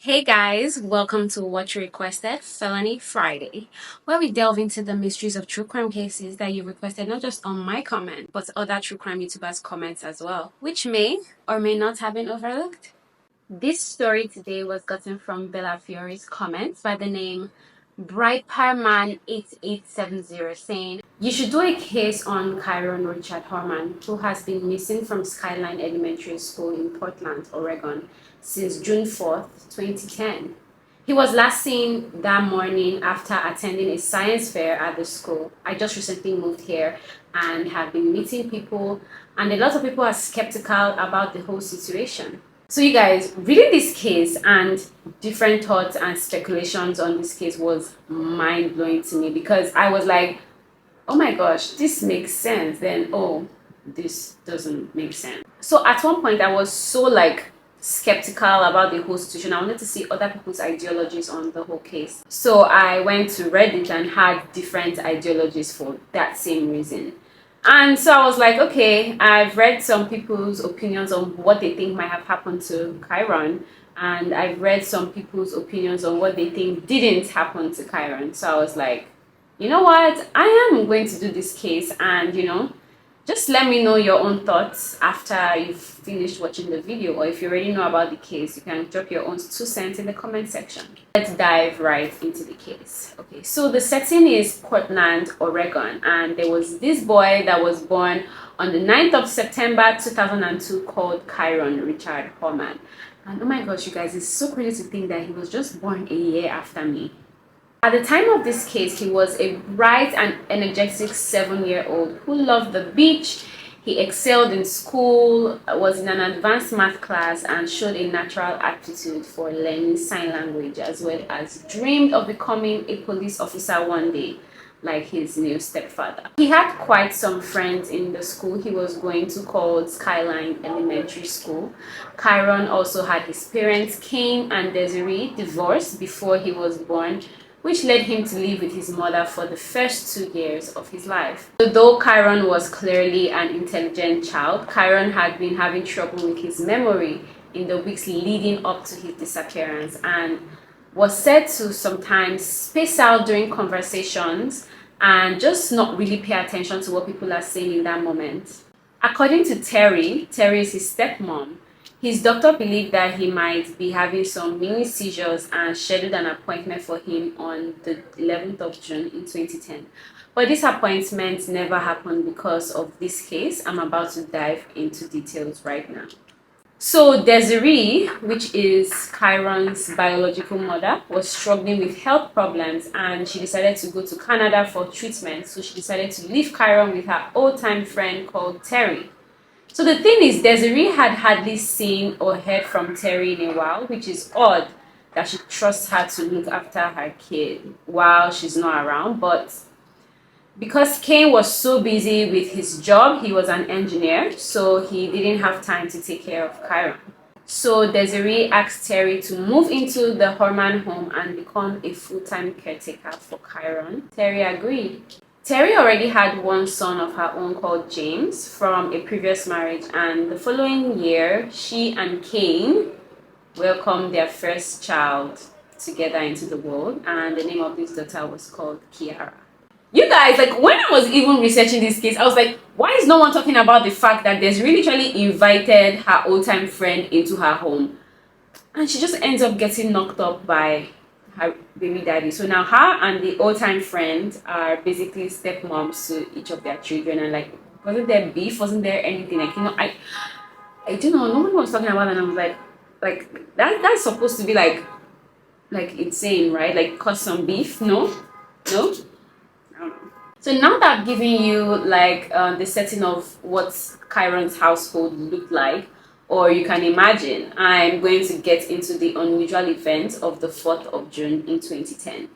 Hey guys, welcome to What You Requested Felony Friday, where we delve into the mysteries of true crime cases that you requested not just on my comment, but other true crime YouTubers' comments as well, which may or may not have been overlooked. This story today was gotten from Bella Fiore's comments by the name Brightparman8870 saying, "You should do a case on Kyron Richard Horman, who has been missing from Skyline Elementary School in Portland, Oregon, since June 4th, 2010. He was last seen that morning after attending a science fair at the school. I just recently moved here and have been meeting people, and a lot of people are skeptical about the whole situation." So you guys, reading this case and different thoughts and speculations on this case was mind-blowing to me because I was like, oh my gosh, this makes sense. Then, oh, this doesn't make sense. So at one point, I was so like skeptical about the whole situation. I wanted to see other people's ideologies on the whole case. So I went to Reddit and had different ideologies for that same reason. And so I was like, okay, I've read some people's opinions on what they think might have happened to Kyron, and I've read some people's opinions on what they think didn't happen to Kyron. So I was like, you know what? I am going to do this case, and just let me know your own thoughts after you've finished watching the video, or if you already know about the case, you can drop your own 2 cents in the comment section. Let's dive right into the case. Okay, so the setting is Portland, Oregon, and there was this boy that was born on the 9th of September 2002 called Kyron Richard Horman. And oh my gosh, you guys, it's so crazy to think that he was just born a year after me. At the time of this case, he was a bright and energetic 7-year-old who loved the beach. He excelled in school, was in an advanced math class, and showed a natural aptitude for learning sign language, as well as dreamed of becoming a police officer one day, like his new stepfather. He had quite some friends in the school he was going to, called Skyline Elementary School. Kyron also had his parents, Cain and Desiree, divorced before he was born, which led him to live with his mother for the first 2 years of his life. Though Kyron was clearly an intelligent child, Kyron had been having trouble with his memory in the weeks leading up to his disappearance and was said to sometimes space out during conversations and just not really pay attention to what people are saying in that moment. According to Terry is his stepmom, his doctor believed that he might be having some mini seizures and scheduled an appointment for him on the 11th of June in 2010. But this appointment never happened because of this case. I'm about to dive into details right now. So Desiree, which is Kyron's biological mother, was struggling with health problems and she decided to go to Canada for treatment. So she decided to leave Kyron with her old-time friend called Terry. So the thing is, Desiree had hardly seen or heard from Terry in a while, which is odd that she trusts her to look after her kid while she's not around. But because Cain was so busy with his job, he was an engineer, so he didn't have time to take care of Kyron. So Desiree asked Terry to move into the Horman home and become a full-time caretaker for Kyron. Terry agreed. Terry already had one son of her own called James from a previous marriage, and the following year, she and Cain welcomed their first child together into the world, and the name of this daughter was called Kiara. You guys, like when I was even researching this case, I was like, why is no one talking about the fact that there's really literally invited her old-time friend into her home, and she just ends up getting knocked up by her baby daddy. So now her and the old-time friend are basically stepmoms to each of their children, and like, wasn't there beef? Wasn't there anything? Like, I don't know, no one was talking about it, and I was like that's supposed to be like insane, right? Like cause some beef. No, I don't know. So now that I've given you like the setting of what Kyron's household looked like, or you can imagine, I'm going to get into the unusual event of the 4th of June in 2010.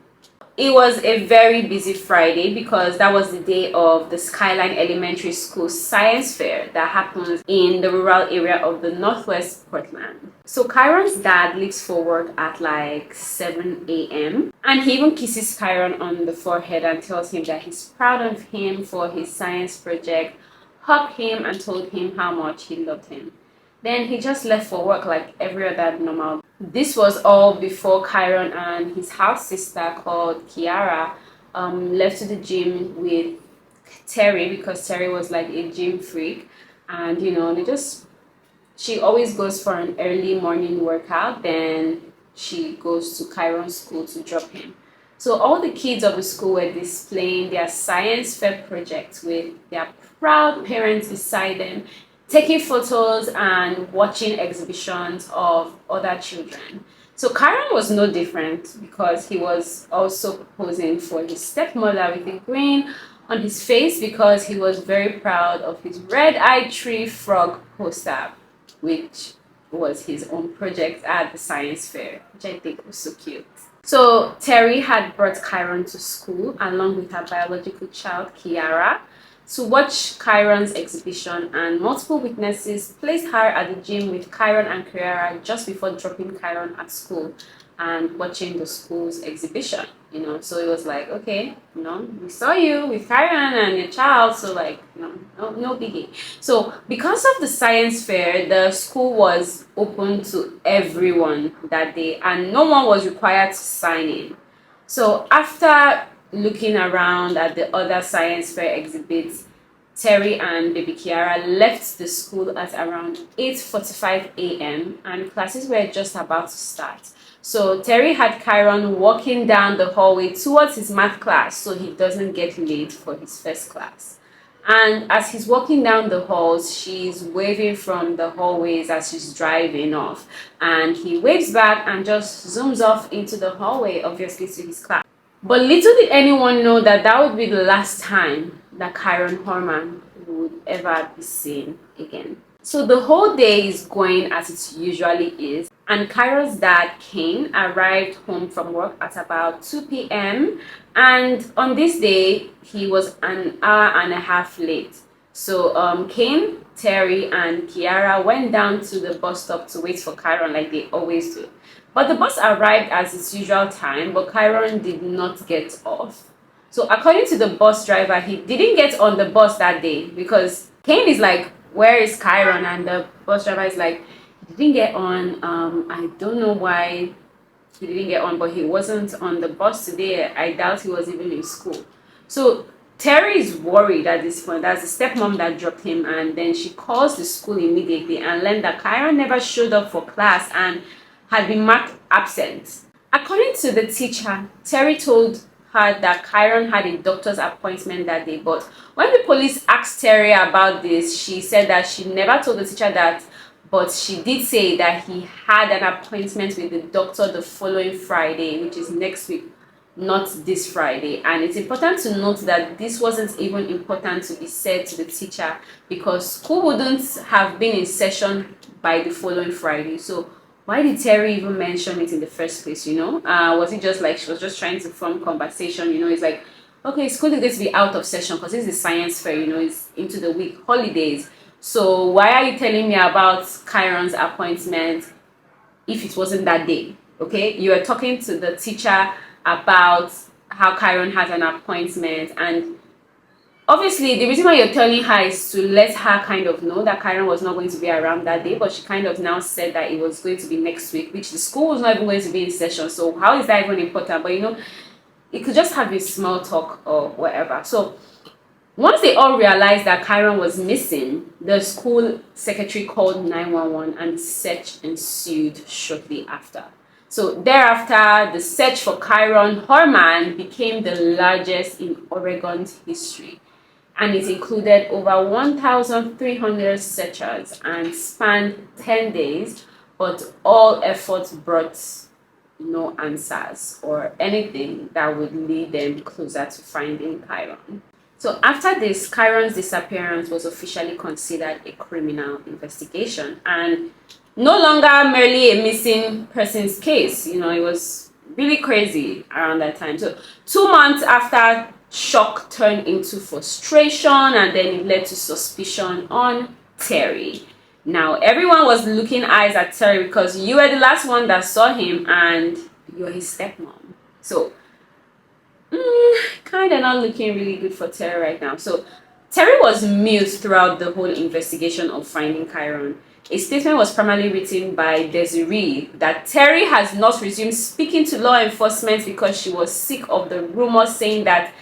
It was a very busy Friday because that was the day of the Skyline Elementary School science fair that happens in the rural area of the Northwest Portland. So Kyron's dad leaves for work at like 7 a.m. and he even kisses Kyron on the forehead and tells him that he's proud of him for his science project, hugged him and told him how much he loved him. Then he just left for work like every other normal. This was all before Kyron and his half sister called Kiara left to the gym with Terry, because Terry was like a gym freak, and she always goes for an early morning workout, then she goes to Kyron's school to drop him. So all the kids of the school were displaying their science fair project with their proud parents beside them, taking photos and watching exhibitions of other children. So Kyron was no different, because he was also posing for his stepmother with a grin on his face, because he was very proud of his red-eyed tree frog poster, which was his own project at the science fair, which I think was so cute. So Terry had brought Kyron to school along with her biological child Kiara to watch Kyron's exhibition, and multiple witnesses placed her at the gym with Kyron and Kiara just before dropping Kyron at school and watching the school's exhibition. So it was like, okay, we saw you with Kyron and your child, so like, no biggie. So because of the science fair, the school was open to everyone that day, and no one was required to sign in. So after looking around at the other science fair exhibits, Terry and baby Kiara left the school at around 8:45 a.m. and classes were just about to start. So Terry had Kyron walking down the hallway towards his math class so he doesn't get late for his first class. And as he's walking down the halls, she's waving from the hallways as she's driving off. And he waves back and just zooms off into the hallway, obviously to his class. But little did anyone know that that would be the last time that Kyron Horman would ever be seen again. So the whole day is going as it usually is, and Kyron's dad, Kane, arrived home from work at about 2 p.m. and on this day, he was an hour and a half late. So Kane, Terry, and Kiara went down to the bus stop to wait for Kyron like they always do. But the bus arrived at its usual time, but Kyron did not get off. So according to the bus driver, he didn't get on the bus that day, because Kane is like, where is Kyron? And the bus driver is like, he didn't get on. I don't know why he didn't get on, but he wasn't on the bus today. I doubt he was even in school. So Terry is worried at this point. That's the stepmom that dropped him, and then she calls the school immediately and learned that Kyron never showed up for class and had been marked absent. According to the teacher, Terry told her that Kyron had a doctor's appointment that day, but when the police asked Terry about this, she said that she never told the teacher that, but she did say that he had an appointment with the doctor the following Friday, which is next week, not this Friday. And it's important to note that this wasn't even important to be said to the teacher, because school wouldn't have been in session by the following Friday. So why did Terry even mention it in the first place, Was it just like she was just trying to form conversation, It's like, okay, school is going to be out of session because this is science fair, it's into the week, holidays. So why are you telling me about Kyron's appointment if it wasn't that day, okay? You were talking to the teacher about how Kyron has an appointment, and obviously, the reason why you're telling her is to let her kind of know that Kyron was not going to be around that day, but she kind of now said that it was going to be next week, which the school was not even going to be in session. So how is that even important? But it could just have a small talk or whatever. So once they all realized that Kyron was missing, the school secretary called 911 and the search ensued shortly after. So thereafter, the search for Kyron Horman became the largest in Oregon's history, and it included over 1,300 searchers and spanned 10 days, but all efforts brought no answers or anything that would lead them closer to finding Kyron. So after this, Kyron's disappearance was officially considered a criminal investigation and no longer merely a missing persons case. It was really crazy around that time. So 2 months after, shock turned into frustration, and then it led to suspicion on Terry. Now everyone was looking eyes at Terry because you were the last one that saw him and you're his stepmom. So kind of not looking really good for Terry right now. So Terry was mute throughout the whole investigation of finding Kyron. A statement was primarily written by Desiree that Terry has not resumed speaking to law enforcement because she was sick of the rumors saying that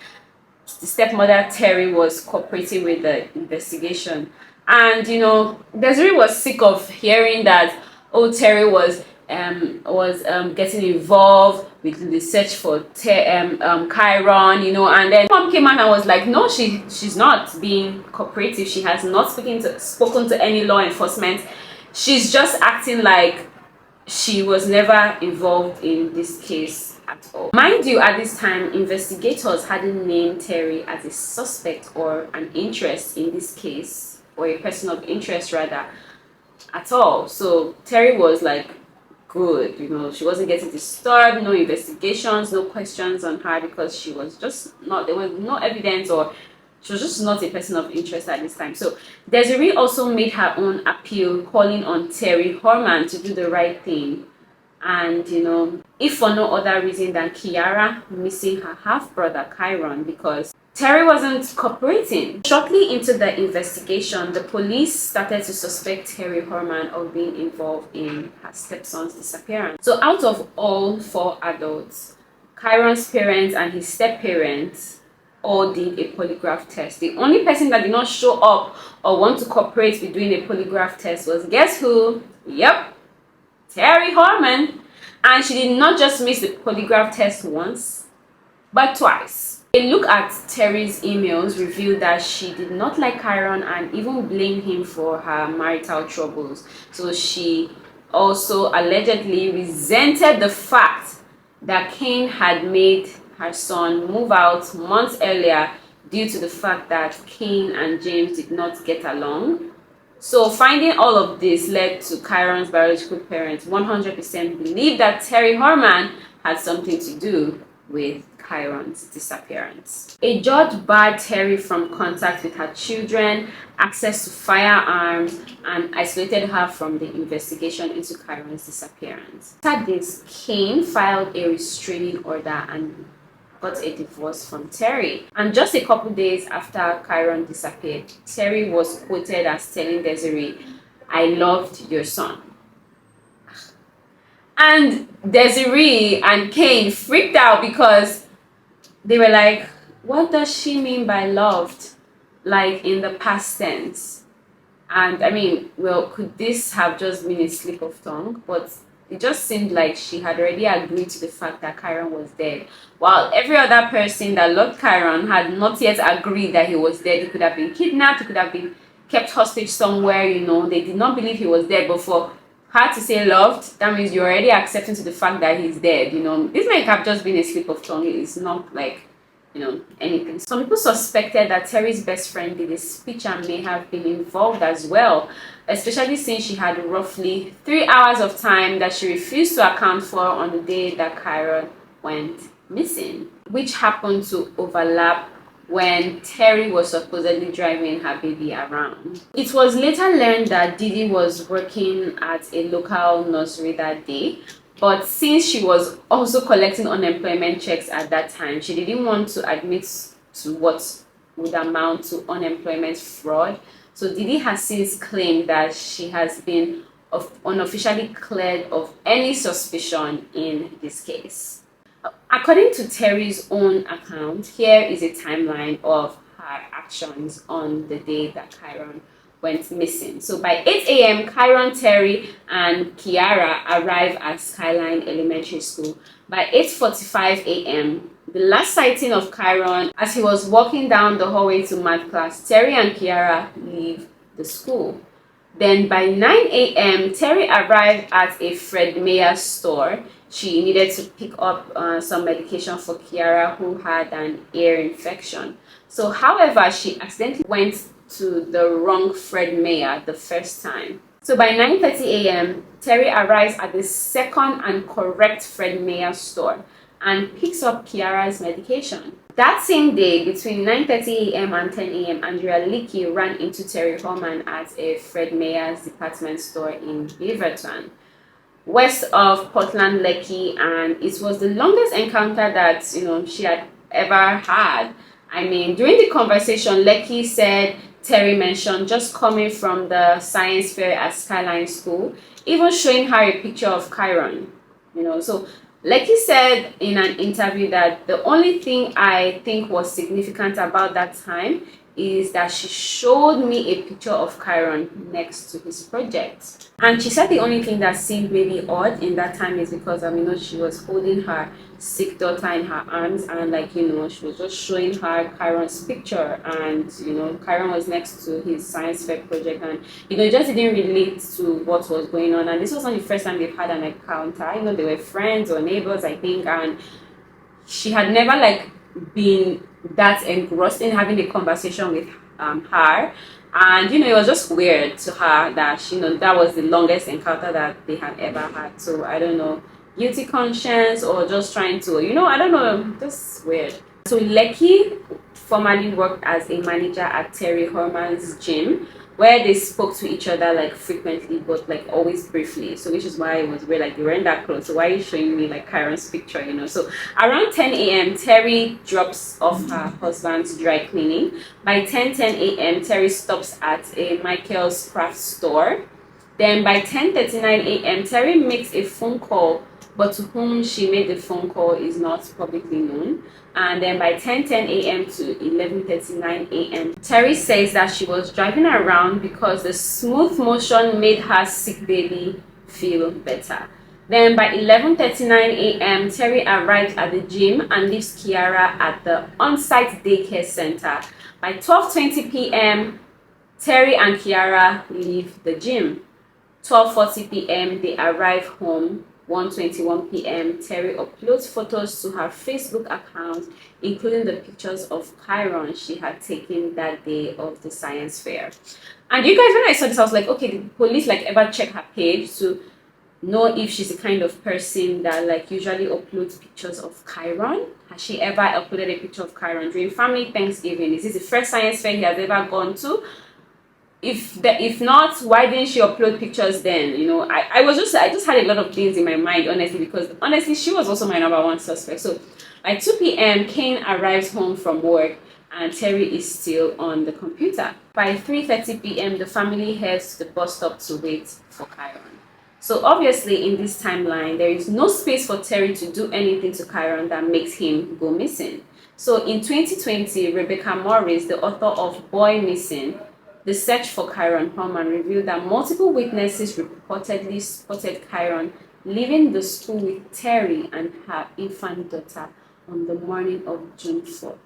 the stepmother Terry was cooperating with the investigation. And Desiree was sick of hearing that Terry was getting involved with the search for Kyron, and then mom came out and was like, no, she's not being cooperative. She has not spoken to any law enforcement. She's just acting like she was never involved in this case at all. Mind you, at this time, investigators hadn't named Terry as a suspect or an interest in this case, or a person of interest rather, at all. So Terry was like good, she wasn't getting disturbed, no investigations, no questions on her, because she was just not, there was no evidence, or she was just not a person of interest at this time. So Desiree also made her own appeal, calling on Terry Horman to do the right thing. And, if for no other reason than Kiara missing her half-brother Kyron, because Terry wasn't cooperating. Shortly into the investigation, the police started to suspect Terry Horman of being involved in her stepson's disappearance. So out of all 4 adults, Kyron's parents and his step-parents all did a polygraph test. The only person that did not show up or want to cooperate with doing a polygraph test was, guess who? Yep, Terry Horman. And she did not just miss the polygraph test once, but twice. A look at Terry's emails revealed that she did not like Kyron and even blamed him for her marital troubles. So she also allegedly resented the fact that Cain had made her son move out months earlier due to the fact that Cain and James did not get along. So finding all of this led to Kyron's biological parents 100% believe that Terry Horman had something to do with Kyron's disappearance. A judge barred Terry from contact with her children, access to firearms, and isolated her from the investigation into Kyron's disappearance. After this, Cain filed a restraining order and got a divorce from Terry. And just a couple days after Kyron disappeared, Terry was quoted as telling Desiree, "I loved your son." And Desiree and Cain freaked out because they were like, what does she mean by loved? Like in the past tense. And I mean, well, could this have just been a slip of tongue? But it just seemed like she had already agreed to the fact that Kyron was dead, while every other person that loved Kyron had not yet agreed that he was dead. He could have been kidnapped, he could have been kept hostage somewhere, they did not believe he was dead. But for her to say loved, that means you're already accepting to the fact that he's dead. This might have just been a slip of tongue. It's not like anything. Some people suspected that Terry's best friend did a speech and may have been involved as well, especially since she had roughly 3 hours of time that she refused to account for on the day that Kyron went missing, which happened to overlap when Terry was supposedly driving her baby around. It was later learned that Didi was working at a local nursery that day, but since she was also collecting unemployment checks at that time, she didn't want to admit to what would amount to unemployment fraud. So Didi has since claimed that she has been unofficially cleared of any suspicion in this case. According to Terry's own account, here is a timeline of her actions on the day that Kyron went missing. So by 8 a.m., Kyron, Terry, and Kiara arrive at Skyline Elementary School. By 8:45 a.m., the last sighting of Kyron, as he was walking down the hallway to math class, Terry and Kiara leave the school. Then by 9 a.m., Terry arrived at a Fred Meyer store. She needed to pick up some medication for Kiara, who had an ear infection. So, however, she accidentally went to the wrong Fred Meyer the first time. So by 9:30 a.m., Terry arrives at the second and correct Fred Meyer store and picks up Kiara's medication. That same day, between 9:30 a.m. and 10 a.m., Andrea Leakey ran into Terry Horman at a Fred Meyer's department store in Beaverton, west of Portland, Lekki, and it was the longest encounter that she had ever had. I mean, during the conversation, Leakey said Terry mentioned, just coming from the science fair at Skyline School, even showing her a picture of Kyron. So Lecky said in an interview that the only thing I think was significant about that time is that she showed me a picture of Kyron next to his project. And she said the only thing that seemed maybe odd in that time is because she was holding her sick daughter in her arms, and she was just showing her Kyron's picture, and Kyron was next to his science fair project, and it just didn't relate to what was going on. And this wasn't the first time they've had an encounter. They were friends or neighbors, I think, and she had never been that engrossed in having a conversation with her. And it was just weird to her that that was the longest encounter that they had ever had. So I don't know, guilty conscience or just trying to, I don't know, just weird. So Lecky formerly worked as a manager at Terry Horman's gym, where they spoke to each other frequently, but always briefly. So which is why it was weird, they weren't that close. So why are you showing me Kyron's picture? So around 10 a.m. Terry drops off her husband's dry cleaning. By 10 a.m. Terry stops at a Michael's craft store. Then by 10:39 a.m. Terry makes a phone call, but to whom she made the phone call is not publicly known. And then by 10:10 a.m. to 11:39 a.m. Terry says that she was driving around because the smooth motion made her sick baby feel better. Then by 11:39 a.m. Terry arrived at the gym and leaves Kiara at the on-site daycare center. By 12:20 p.m. Terry and Kiara leave the gym. 12:40 p.m. they arrive home. 1:21 p.m. Terry uploads photos to her Facebook account, including the pictures of Kyron she had taken that day of the science fair. And you guys, when I saw this, I was like, okay, did the police ever check her page to know if she's the kind of person that usually uploads pictures of Kyron? Has she ever uploaded a picture of Kyron during family Thanksgiving? Is this the first science fair he has ever gone to? If not, why didn't she upload pictures then? I just had a lot of things in my mind, honestly, because honestly she was also my number one suspect. So by 2 p.m. Kane arrives home from work and Terry is still on the computer. By 3:30 p.m. the family heads to the bus stop to wait for Kyron. So obviously in this timeline there is no space for Terry to do anything to Kyron that makes him go missing. So in 2020, Rebecca Morris, the author of Boy Missing: The Search for Kyron Horman, revealed that multiple witnesses reportedly spotted Kyron leaving the school with Terry and her infant daughter on the morning of June 4th.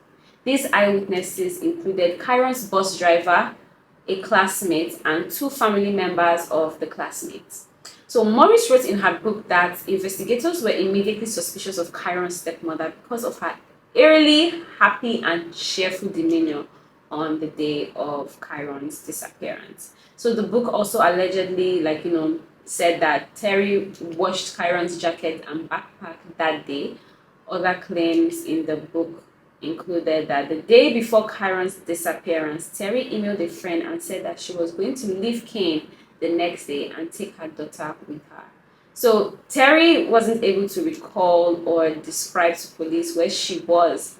These eyewitnesses included Kyron's bus driver, a classmate, and 2 family members of the classmates. So Morris wrote in her book that investigators were immediately suspicious of Kyron's stepmother because of her eerily happy and cheerful demeanor on the day of Kyron's disappearance. So the book also allegedly, said that Terry washed Kyron's jacket and backpack that day. Other claims in the book included that the day before Kyron's disappearance, Terry emailed a friend and said that she was going to leave Kane the next day and take her daughter with her. So Terry wasn't able to recall or describe to police where she was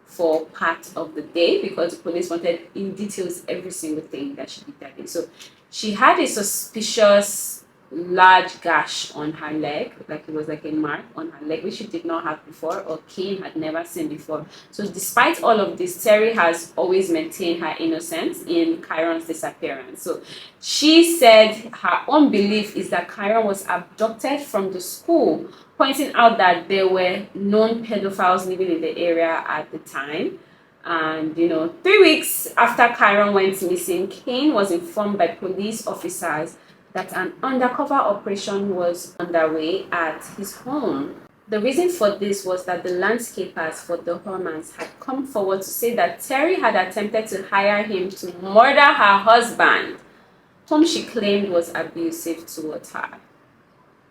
for part of the day because the police wanted in details every single thing that she did that day. So she had a suspicious large gash on her leg, it was a mark on her leg, which she did not have before or Kane had never seen before. So despite all of this, Terry has always maintained her innocence in Kyron's disappearance. So she said her own belief is that Kyron was abducted from the school, pointing out that there were known pedophiles living in the area at the time. And 3 weeks after Kyron went missing, Kane was informed by police officers that an undercover operation was underway at his home. The reason for this was that the landscapers for the Hormans had come forward to say that Terry had attempted to hire him to murder her husband, whom she claimed was abusive towards her.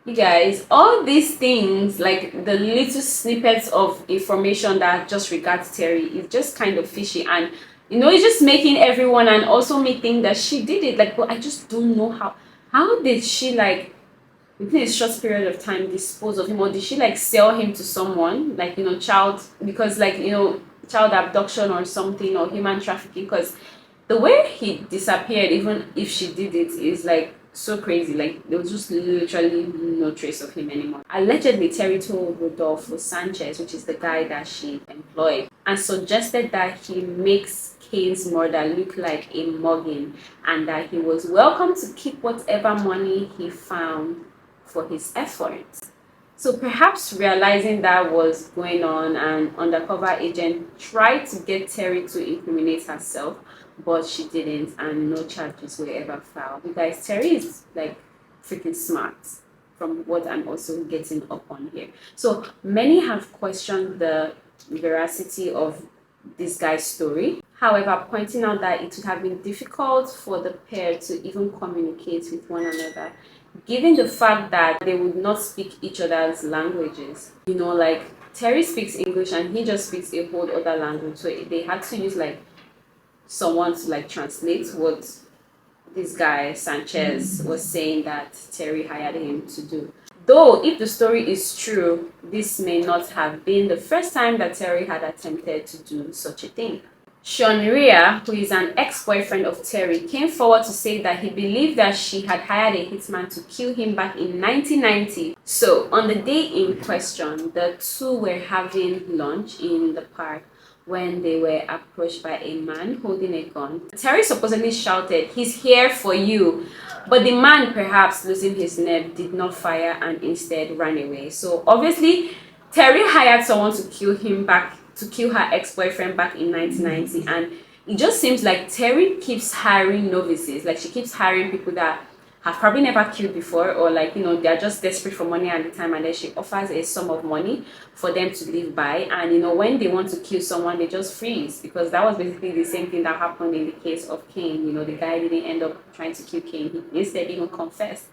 You guys, all these things, the little snippets of information that just regards Terry, is just kind of fishy, and it's just making everyone and also me think that she did it. But I just don't know how did she within a short period of time dispose of him, or did she sell him to someone child, because child abduction or something, or human trafficking, because The way he disappeared, even if she did it, is like so crazy. Like there was just literally no trace of him anymore. Allegedly, Terry told Rodolfo Sanchez, which is the guy that she employed, and suggested that he makes Kane's murder look like a mugging, and that he was welcome to keep whatever money he found for his efforts. So perhaps realizing that was going on, an undercover agent tried to get Terry to incriminate herself, but she didn't, and no charges were ever filed. You guys, Terry is like freaking smart from what I'm also getting up on here. So many have questioned the veracity of this guy's story. However, pointing out that it would have been difficult for the pair to even communicate with one another, given the fact that they would not speak each other's languages. You know, like Terry speaks English and he just speaks a whole other language. So they had to use like someone to like translate what this guy Sanchez was saying that Terry hired him to do. Though, if the story is true, this may not have been the first time that Terry had attempted to do such a thing. Sean Ria, who is an ex-boyfriend of Terry, came forward to say that he believed that she had hired a hitman to kill him back in 1990. So, on the day in question, the two were having lunch in the park when they were approached by a man holding a gun. Terry supposedly shouted, "He's here for you." But the man, perhaps losing his nerve, did not fire and instead ran away. So obviously, Terry hired someone to kill her ex-boyfriend back in 1990, and it just seems like Terry keeps hiring novices. Like she keeps hiring people that have probably never killed before, or like, you know, they're just desperate for money at the time, and then she offers a sum of money for them to live by. And you know, when they want to kill someone, they just freeze, because that was basically the same thing that happened in the case of Kane. You know, the guy didn't end up trying to kill Kane, he instead even confessed.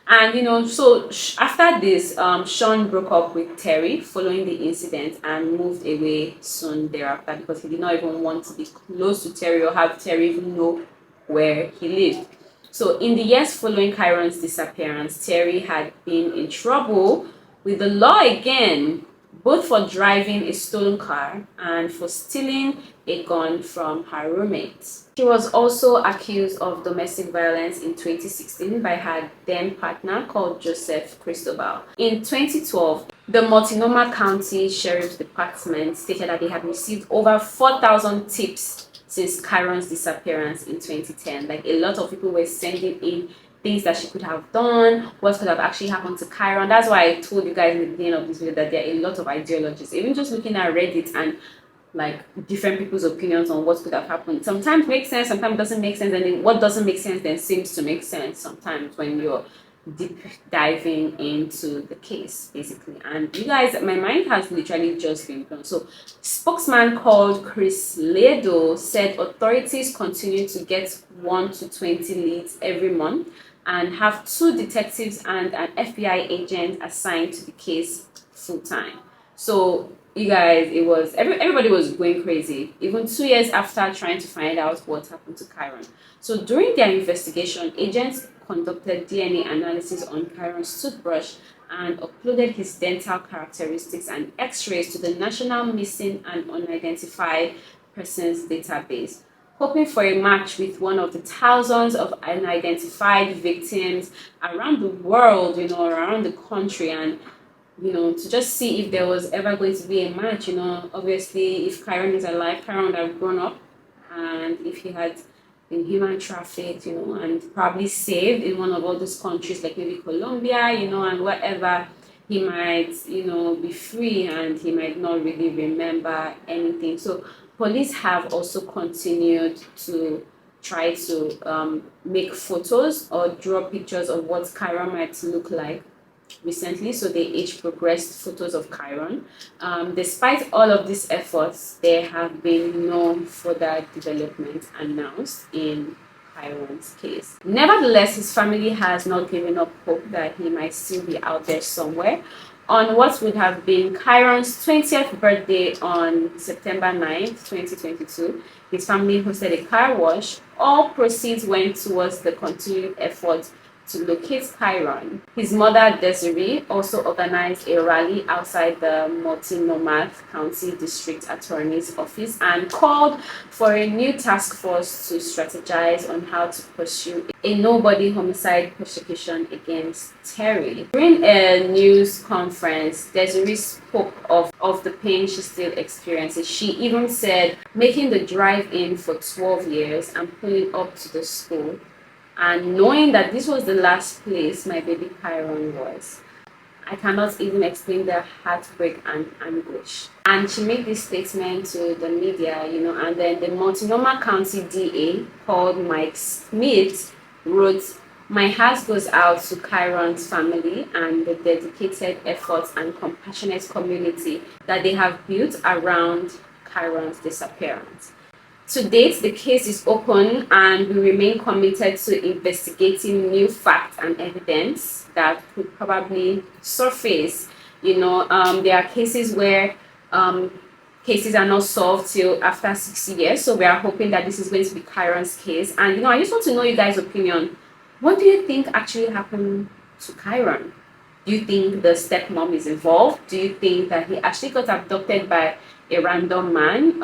And you know, so after this, Sean broke up with Terry following the incident and moved away soon thereafter, because he did not even want to be close to Terry or have Terry even know where he lived. So in the years following Kyron's disappearance, Terry had been in trouble with the law again, both for driving a stolen car and for stealing a gun from her roommate. She was also accused of domestic violence in 2016 by her then partner called Joseph Cristobal. In 2012, the Multnomah County Sheriff's Department stated that they had received over 4,000 tips since Kyron's disappearance in 2010. Like a lot of people were sending in things that she could have done, what could have actually happened to Kyron. That's why I told you guys in the beginning of this video that there are a lot of ideologies. Even just looking at Reddit and like different people's opinions on what could have happened, sometimes makes sense, sometimes doesn't make sense, and then what doesn't make sense then seems to make sense sometimes when you're deep diving into the case, basically. And you guys, my mind has literally just been blown. So spokesman called Chris Ledo said authorities continue to get 1 to 20 leads every month and have 2 detectives and an FBI agent assigned to the case full-time. So you guys, it was everybody was going crazy, even 2 years after trying to find out what happened to Kyron. So during their investigation, agents conducted DNA analysis on Kyron's toothbrush and uploaded his dental characteristics and x-rays to the National Missing and Unidentified Persons database, hoping for a match with one of the thousands of unidentified victims around the world, you know, around the country, and you know, to just see if there was ever going to be a match. You know, obviously, if Kyron is alive, Kyron would have grown up, and if he had been human trafficked, you know, and probably saved in one of all those countries, like maybe Colombia, you know, and whatever, he might, you know, be free and he might not really remember anything. So police have also continued to try to make photos or draw pictures of what Kyron might look like recently. So they each progressed photos of Kyron. Despite all of these efforts, there have been no further development announced in Kyron's case. Nevertheless, his family has not given up hope that he might still be out there somewhere. On what would have been Kyron's 20th birthday on September 9th, 2022, his family hosted a car wash. All proceeds went towards the continued effort to locate Kyron. His mother, Desiree, also organized a rally outside the Multnomah County District Attorney's office and called for a new task force to strategize on how to pursue a nobody homicide prosecution against Terry. During a news conference, Desiree spoke of the pain she still experiences. She even said making the drive in for 12 years and pulling up to the school and knowing that this was the last place my baby Kyron was. I cannot even explain the heartbreak and anguish. And she made this statement to the media, and then the Multnomah County DA, called Mike Smith, wrote, "My heart goes out to Kyron's family and the dedicated efforts and compassionate community that they have built around Kyron's disappearance. To date, the case is open and we remain committed to investigating new facts and evidence that could probably surface. There are cases where cases are not solved till after 6 years. So we are hoping that this is going to be Kyron's case. And, I just want to know you guys' opinion. What do you think actually happened to Kyron? Do you think the stepmom is involved? Do you think that he actually got abducted by a random man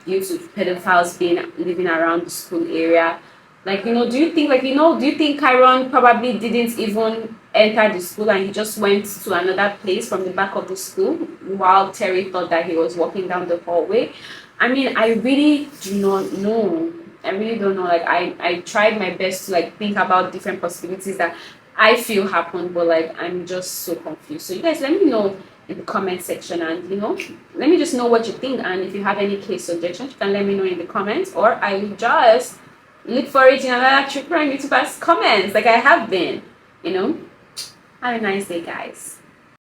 due to pedophiles living around the school area? Do you think Kyron probably didn't even enter the school and he just went to another place from the back of the school while Terry thought that he was walking down the hallway? I mean, I really do not know. I really don't know. I tried my best to think about different possibilities that I feel happened, but I'm just so confused. So you guys, let me know in the comment section, and let me just know what you think. And if you have any case suggestions, you can let me know in the comments, or I will just look for it in another true crime YouTuber's comments, like I have been. Have a nice day, guys.